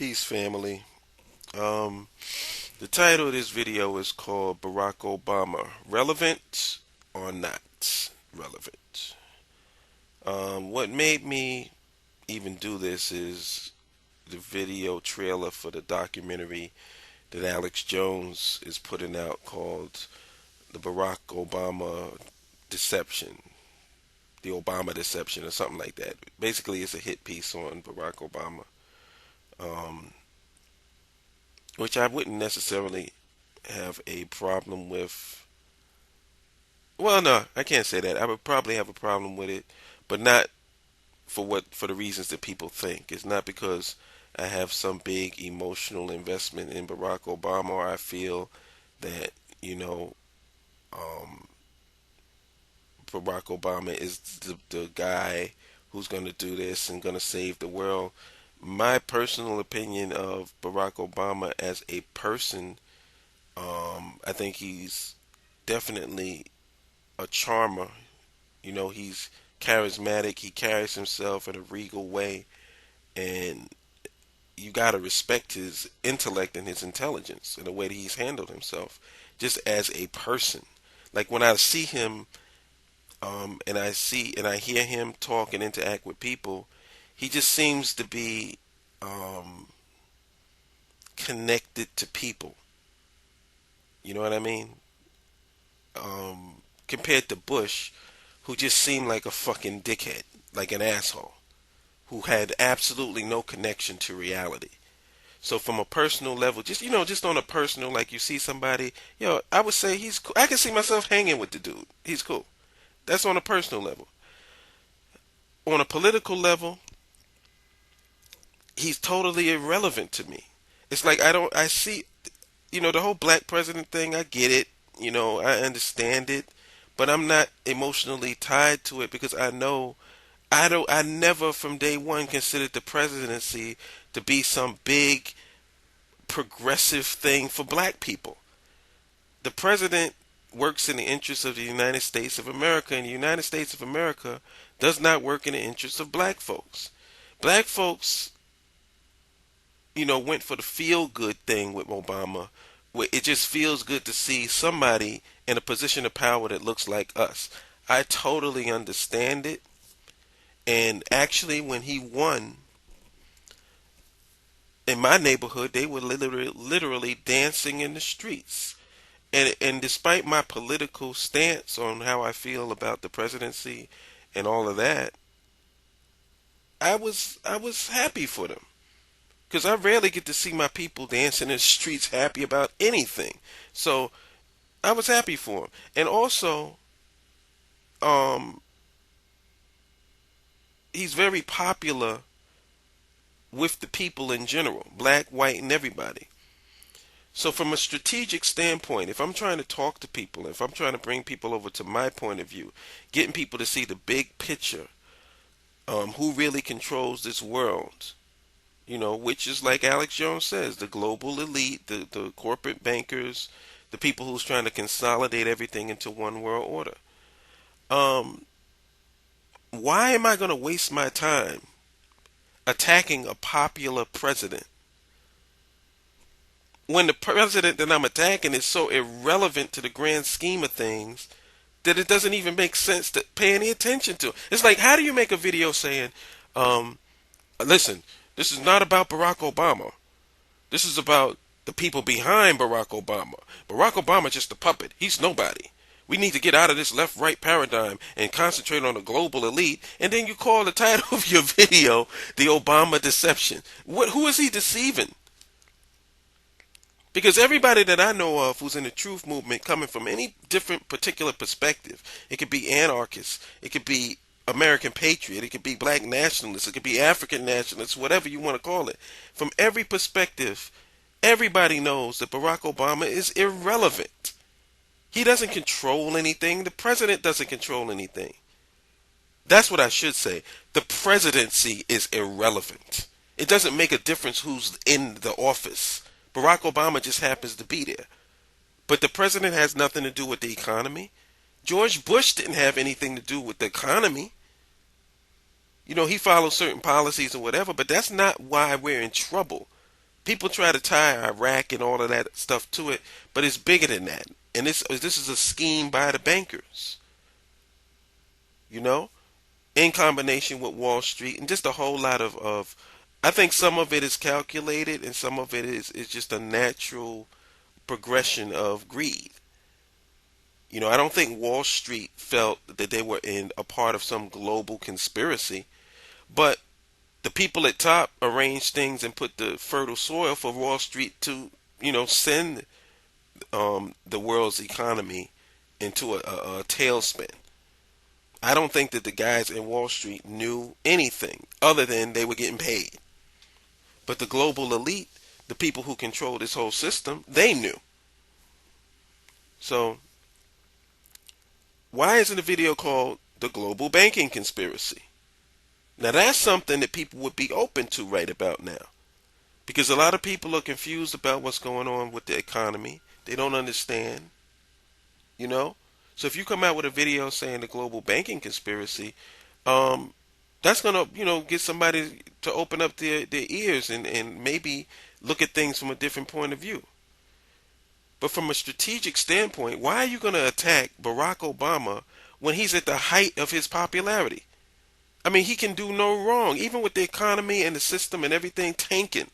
Peace, family. Um, the title of this video is called Barack Obama, Relevant or Not Relevant? What made me even do this is the video trailer for the documentary that Alex Jones is putting out called The Barack Obama Deception, The Obama Deception, or something like that. Basically, it's a hit piece on Barack Obama, um, which I wouldn't necessarily have a problem with. Well, no, I can't say that. I would probably have a problem with it, but not for the reasons that people think. It's not because I have some big emotional investment in Barack Obama, or I feel that you know um, Barack Obama is the guy who's going to do this and going to save the world. My personal opinion of Barack Obama as a person, I think he's definitely a charmer. He's charismatic. He carries himself in a regal way, and you got to respect his intellect and his intelligence and the way that he's handled himself, just as a person. Like when I see him, and I hear him talk and interact with people, he just seems to be um, connected to people. You know what I mean? Compared to Bush, who just seemed like a fucking dickhead, like an asshole, who had absolutely no connection to reality. So from a personal level, just on a personal, like you see somebody, I would say he's cool. I can see myself hanging with the dude. He's cool. That's on a personal level. On a political level, he's totally irrelevant to me. It's like I see, the whole black president thing. I get it. I understand it, but I'm not emotionally tied to it because I know I never from day one considered the presidency to be some big progressive thing for black people. The president works in the interest of the United States of America, and the United States of America does not work in the interest of black folks. Black folks, went for the feel good thing with Obama, where it just feels good to see somebody in a position of power that looks like us. I totally understand it. And actually, when he won, in my neighborhood, they were literally dancing in the streets. And despite my political stance on how I feel about the presidency and all of that, I was happy for them because I rarely get to see my people dancing in the streets happy about anything. So I was happy for him, and also, um, he's very popular with the people in general, black, white, and everybody. So from a strategic standpoint, if I'm trying to talk to people, if I'm trying to bring people over to my point of view, getting people to see the big picture, who really controls this world, which is like Alex Jones says, the global elite, the corporate bankers, the people who's trying to consolidate everything into one world order. Um, why am I going to waste my time attacking a popular president when the president that I'm attacking is so irrelevant to the grand scheme of things that it doesn't even make sense to pay any attention to? It's like, how do you make a video saying, um, listen, this is not about Barack Obama. This is about the people behind Barack Obama. Barack Obama's just a puppet. He's nobody. We need to get out of this left-right paradigm and concentrate on the global elite. And then you call the title of your video "The Obama Deception." Who is he deceiving? Because everybody that I know of who's in the truth movement, coming from any different particular perspective, it could be anarchists, it could be American patriot, it could be black nationalists, it could be African nationalists, whatever you want to call it. From every perspective, everybody knows that Barack Obama is irrelevant. He doesn't control anything. The president doesn't control anything. That's what I should say. The presidency is irrelevant. It doesn't make a difference who's in the office. Barack Obama just happens to be there. But the president has nothing to do with the economy. George Bush didn't have anything to do with the economy. He follows certain policies or whatever, but that's not why we're in trouble. People try to tie Iraq and all of that stuff to it, but it's bigger than that. And this is a scheme by the bankers, you know, in combination with Wall Street and just a whole lot of I think some of it is calculated and some of it is just a natural progression of greed. You know, I don't think Wall Street felt that they were in a part of some global conspiracy, but the people at top arranged things and put the fertile soil for Wall Street to, send the world's economy into a tailspin. I don't think that the guys in Wall Street knew anything other than they were getting paid. But the global elite, the people who control this whole system, they knew. So why isn't the video called The Global Banking Conspiracy? Now that's something that people would be open to right about now. Because a lot of people are confused about what's going on with the economy. They don't understand, you know? So if you come out with a video saying the global banking conspiracy, that's going to, get somebody to open up their ears and maybe look at things from a different point of view. But from a strategic standpoint, why are you going to attack Barack Obama when he's at the height of his popularity? I mean, he can do no wrong, even with the economy and the system and everything tanking.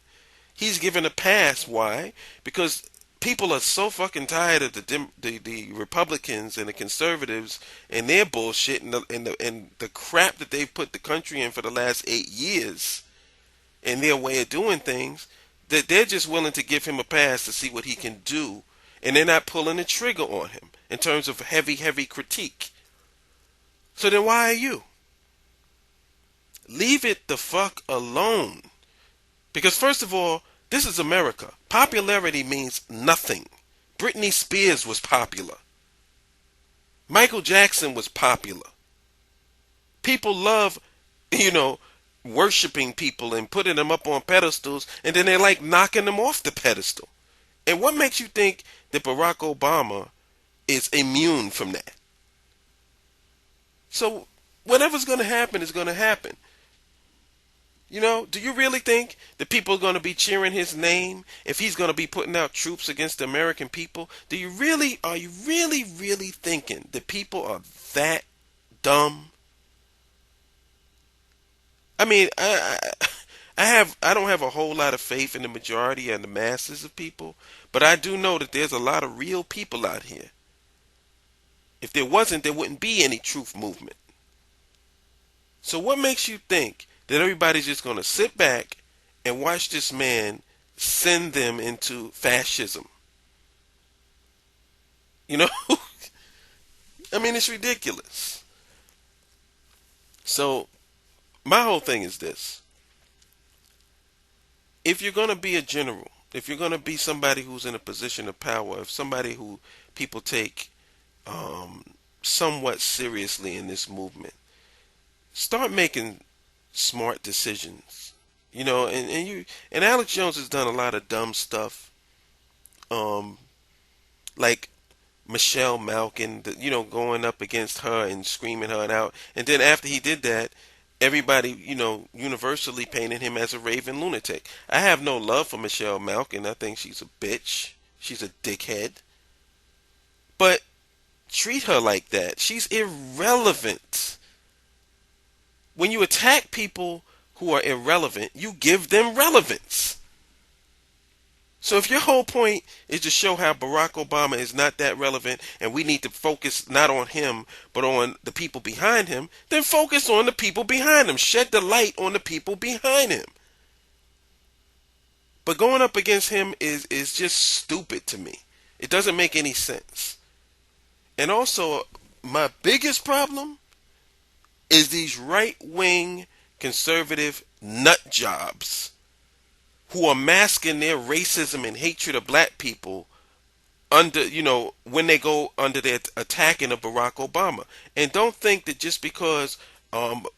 He's given a pass. Why? Because people are so fucking tired of the Republicans and the conservatives and their bullshit and the crap that they've put the country in for the last 8 years and their way of doing things, that they're just willing to give him a pass to see what he can do, and they're not pulling the trigger on him in terms of heavy critique. So then why are you? Leave it the fuck alone. Because first of all, this is America. Popularity means nothing. Britney Spears was popular. Michael Jackson was popular. People love, worshiping people and putting them up on pedestals, and then they like knocking them off the pedestal. And what makes you think that Barack Obama is immune from that? So whatever's going to happen is going to happen. Do you really think that people are going to be cheering his name if he's going to be putting out troops against the American people? Are you really thinking that people are that dumb? I mean, I don't have a whole lot of faith in the majority and the masses of people, but I do know that there's a lot of real people out here. If there wasn't, there wouldn't be any truth movement. So what makes you think that everybody's just going to sit back and watch this man send them into fascism? I mean, it's ridiculous. So my whole thing is this. If you're going to be a general, if you're going to be somebody who's in a position of power, if somebody who people take somewhat seriously in this movement, start making smart decisions. And Alex Jones has done a lot of dumb stuff. Like Michelle Malkin, going up against her and screaming her out. And then after he did that, everybody, universally painted him as a raving lunatic. I have no love for Michelle Malkin. I think she's a bitch. She's a dickhead. But treat her like that. She's irrelevant. When you attack people who are irrelevant, you give them relevance. So if your whole point is to show how Barack Obama is not that relevant and we need to focus not on him but on the people behind him, then focus on the people behind him. Shed the light on the people behind him. But going up against him is just stupid to me. It doesn't make any sense. And also, my biggest problem is these right-wing conservative nut jobs who are masking their racism and hatred of black people under, when they go under their attacking of Barack Obama. And don't think that just because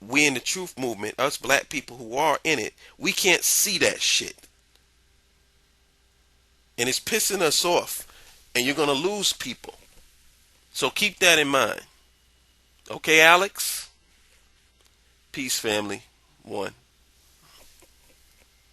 we in the truth movement, us black people who are in it, we can't see that shit. And it's pissing us off. And you're going to lose people. So keep that in mind. Okay, Alex? Peace, family. One.